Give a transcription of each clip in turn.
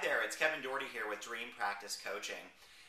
there, it's Kevin Doherty here with Dream Practice Coaching.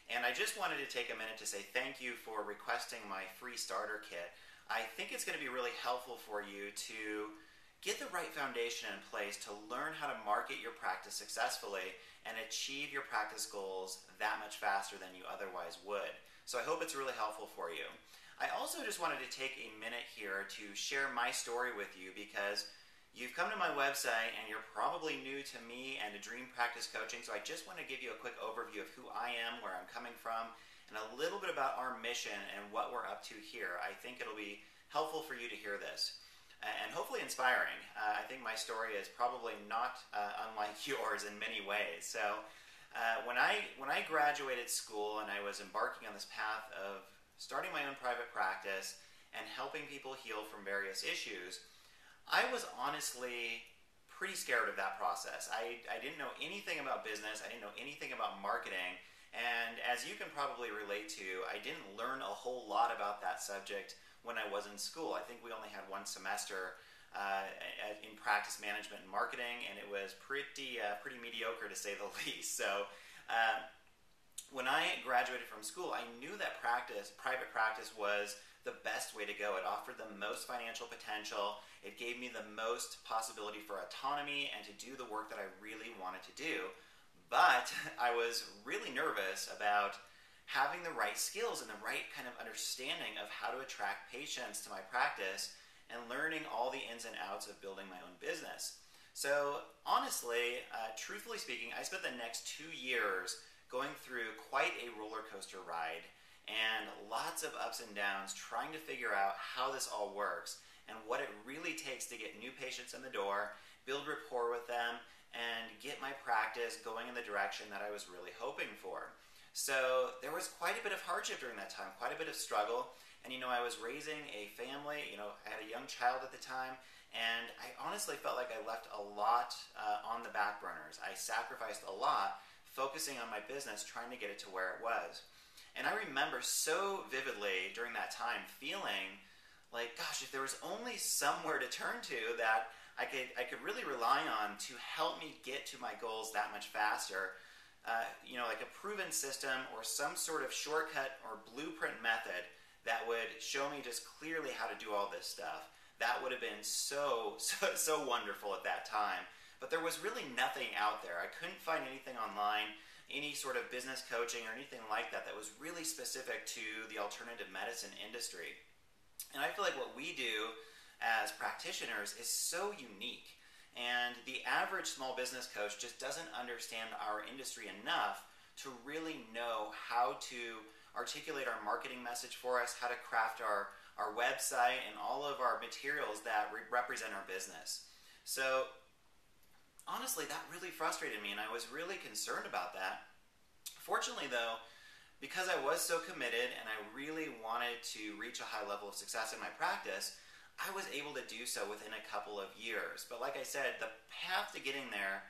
And I just wanted to take a minute to say thank you for requesting my free starter kit. I think it's going to be really helpful for you to get the right foundation in place to learn how to market your practice successfully and achieve your practice goals that much faster than you otherwise would. So I hope it's really helpful for you. I also just wanted to take a minute here to share my story with you because you've come to my website and you're probably new to me and to Dream Practice Coaching, so I just want to give you a quick overview of who I am, where I'm coming from, and a little bit about our mission and what we're up to here. I think it'll be helpful for you to hear this and hopefully inspiring. I think my story is probably not unlike yours in many ways. So when I graduated school and I was embarking on this path of starting my own private practice and helping people heal from various issues, I was honestly pretty scared of that process. I didn't know anything about business. I didn't know anything about marketing. And as you can probably relate to, I didn't learn a whole lot about that subject when I was in school. I think we only had one semester in practice management and marketing, and it was pretty mediocre to say the least. So when I graduated from school, I knew that private practice was the best way to go. It offered the most financial potential. It gave me the most possibility for autonomy and to do the work that I really wanted to do. But I was really nervous about having the right skills and the right kind of understanding of how to attract patients to my practice and learning all the ins and outs of building my own business. So honestly, truthfully speaking, I spent the next 2 years going through quite a roller coaster ride and lots of ups and downs trying to figure out how this all works and what it really takes to get new patients in the door, build rapport with them, and get my practice going in the direction that I was really hoping for. So there was quite a bit of hardship during that time, quite a bit of struggle. And I was raising a family, I had a young child at the time, and I honestly felt like I left a lot on the back burners. I sacrificed a lot focusing on my business, trying to get it to where it was. And I remember so vividly during that time feeling like, gosh, if there was only somewhere to turn to that I could really rely on to help me get to my goals that much faster, like a proven system or some sort of shortcut or blueprint method that would show me just clearly how to do all this stuff. That would have been so wonderful at that time. But there was really nothing out there. I couldn't find anything online, any sort of business coaching or anything like that that was really specific to the alternative medicine industry. And I feel like what we do as practitioners is so unique. And the average small business coach just doesn't understand our industry enough to really know how to articulate our marketing message for us, how to craft our website and all of our materials that represent our business. So honestly, that really frustrated me, and I was really concerned about that. Fortunately, though, because I was so committed and I really wanted to reach a high level of success in my practice, I was able to do so within a couple of years. But like I said, the path to getting there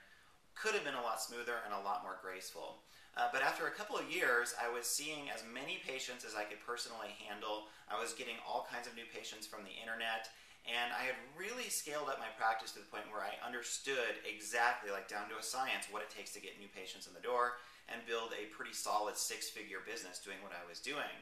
could have been a lot smoother and a lot more graceful. But after a couple of years, I was seeing as many patients as I could personally handle. I was getting all kinds of new patients from the internet. And I had really scaled up my practice to the point where I understood exactly, like down to a science, what it takes to get new patients in the door and build a pretty solid six-figure business doing what I was doing.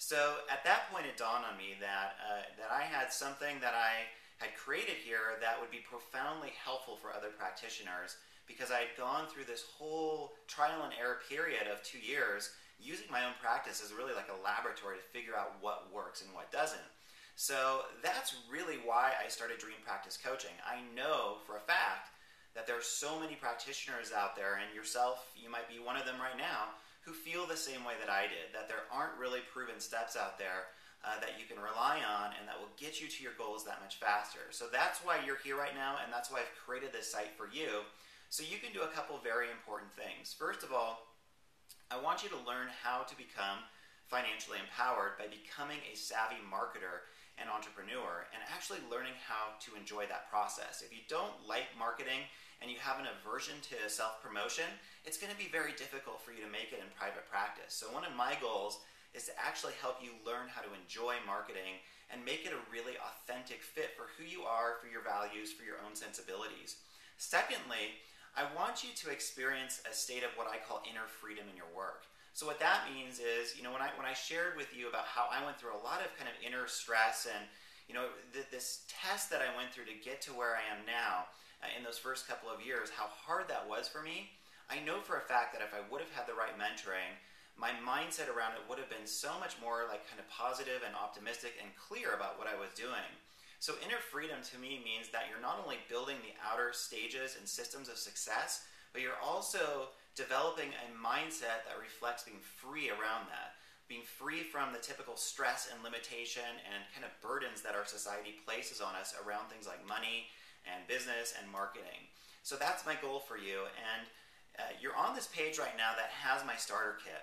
So at that point, it dawned on me that I had something that I had created here that would be profoundly helpful for other practitioners, because I had gone through this whole trial and error period of 2 years using my own practice as really like a laboratory to figure out what works and what doesn't. So that's really why I started Dream Practice Coaching. I know for a fact that there are so many practitioners out there, and yourself, you might be one of them right now, who feel the same way that I did, that there aren't really proven steps out there that you can rely on and that will get you to your goals that much faster. So that's why you're here right now, and that's why I've created this site for you, so you can do a couple very important things. First of all, I want you to learn how to become financially empowered by becoming a savvy marketer and entrepreneur and actually learning how to enjoy that process. If you don't like marketing and you have an aversion to self-promotion, it's going to be very difficult for you to make it in private practice. So one of my goals is to actually help you learn how to enjoy marketing and make it a really authentic fit for who you are, for your values, for your own sensibilities. Secondly, I want you to experience a state of what I call inner freedom in your work. So what that means is, when I shared with you about how I went through a lot of kind of inner stress and, this test that I went through to get to where I am now in those first couple of years, how hard that was for me, I know for a fact that if I would have had the right mentoring, my mindset around it would have been so much more like kind of positive and optimistic and clear about what I was doing. So inner freedom to me means that you're not only building the outer stages and systems of success, but you're also developing a mindset that reflects being free around that. Being free from the typical stress and limitation and kind of burdens that our society places on us around things like money and business and marketing. So that's my goal for you. And you're on this page right now that has my starter kit.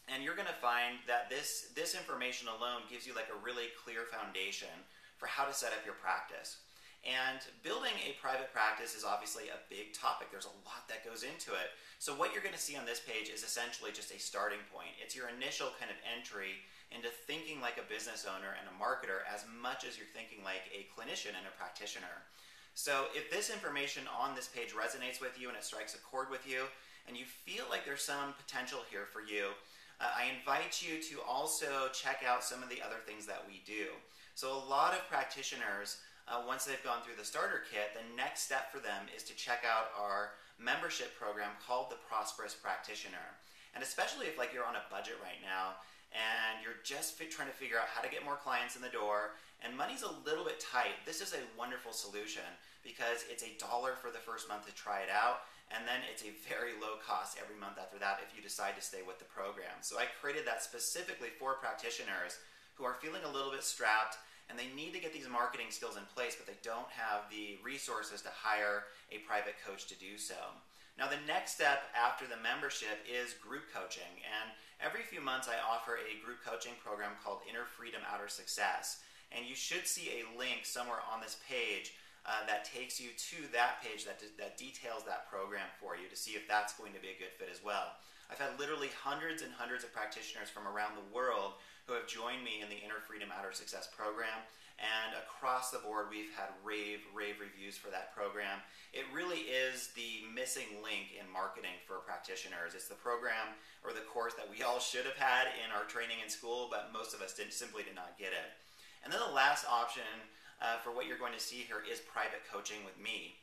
And you're going to find that this information alone gives you like a really clear foundation for how to set up your practice. And building a private practice is obviously a big topic. There's a lot that goes into it. So what you're going to see on this page is essentially just a starting point. It's your initial kind of entry into thinking like a business owner and a marketer as much as you're thinking like a clinician and a practitioner. So if this information on this page resonates with you and it strikes a chord with you, and you feel like there's some potential here for you, I invite you to also check out some of the other things that we do. So a lot of practitioners, once they've gone through the starter kit, the next step for them is to check out our membership program called the Prosperous Practitioner. And especially if you're on a budget right now and you're just trying to figure out how to get more clients in the door and money's a little bit tight, this is a wonderful solution because it's $1 for the first month to try it out, and then it's a very low cost every month after that if you decide to stay with the program. So I created that specifically for practitioners who are feeling a little bit strapped and they need to get these marketing skills in place, but they don't have the resources to hire a private coach to do so. Now the next step after the membership is group coaching, and every few months I offer a group coaching program called Inner Freedom Outer Success, and you should see a link somewhere on this page that takes you to that page that details that program for you to see if that's going to be a good fit as well. I've had literally hundreds and hundreds of practitioners from around the world who have joined me in the Inner Freedom Outer Success program, and across the board we've had rave reviews for that program. It really is the missing link in marketing for practitioners. It's the program or the course that we all should have had in our training in school, but most of us simply did not get it. And then the last option for what you're going to see here is private coaching with me.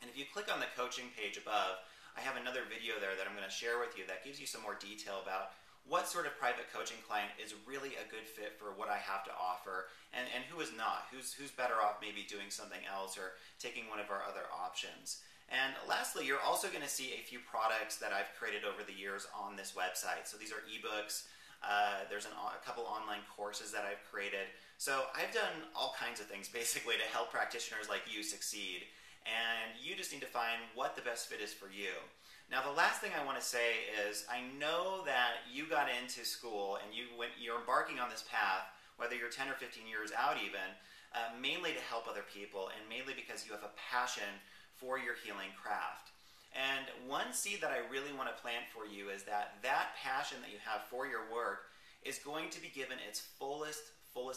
And if you click on the coaching page above, I have another video there that I'm going to share with you that gives you some more detail about what sort of private coaching client is really a good fit for what I have to offer, and who is not, who's better off maybe doing something else or taking one of our other options. And lastly, you're also going to see a few products that I've created over the years on this website. So these are ebooks. There's a couple online courses that I've created. So I've done all kinds of things basically to help practitioners like you succeed. And you just need to find what the best fit is for you. Now the last thing I want to say is I know that you got into school and you're embarking on this path, whether you're 10 or 15 years out even, mainly to help other people and mainly because you have a passion for your healing craft. And one seed that I really want to plant for you is that passion that you have for your work is going to be given its fullest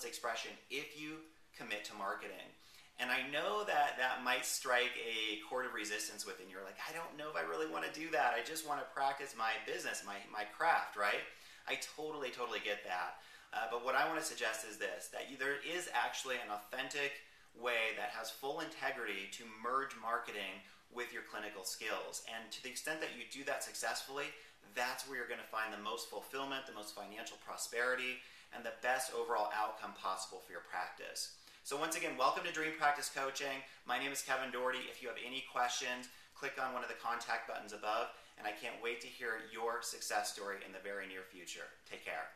expression if you commit to marketing. And I know that might strike a chord of resistance within you. You're like, I don't know if I really want to do that. I just want to practice my business, my craft, right? I totally get that. But what I want to suggest is this, that there is actually an authentic way that has full integrity to merge marketing with your clinical skills. And to the extent that you do that successfully, that's where you're going to find the most fulfillment, the most financial prosperity, and the best overall outcome possible for your practice. So once again, welcome to Dream Practice Coaching. My name is Kevin Doherty. If you have any questions, click on one of the contact buttons above, and I can't wait to hear your success story in the very near future. Take care.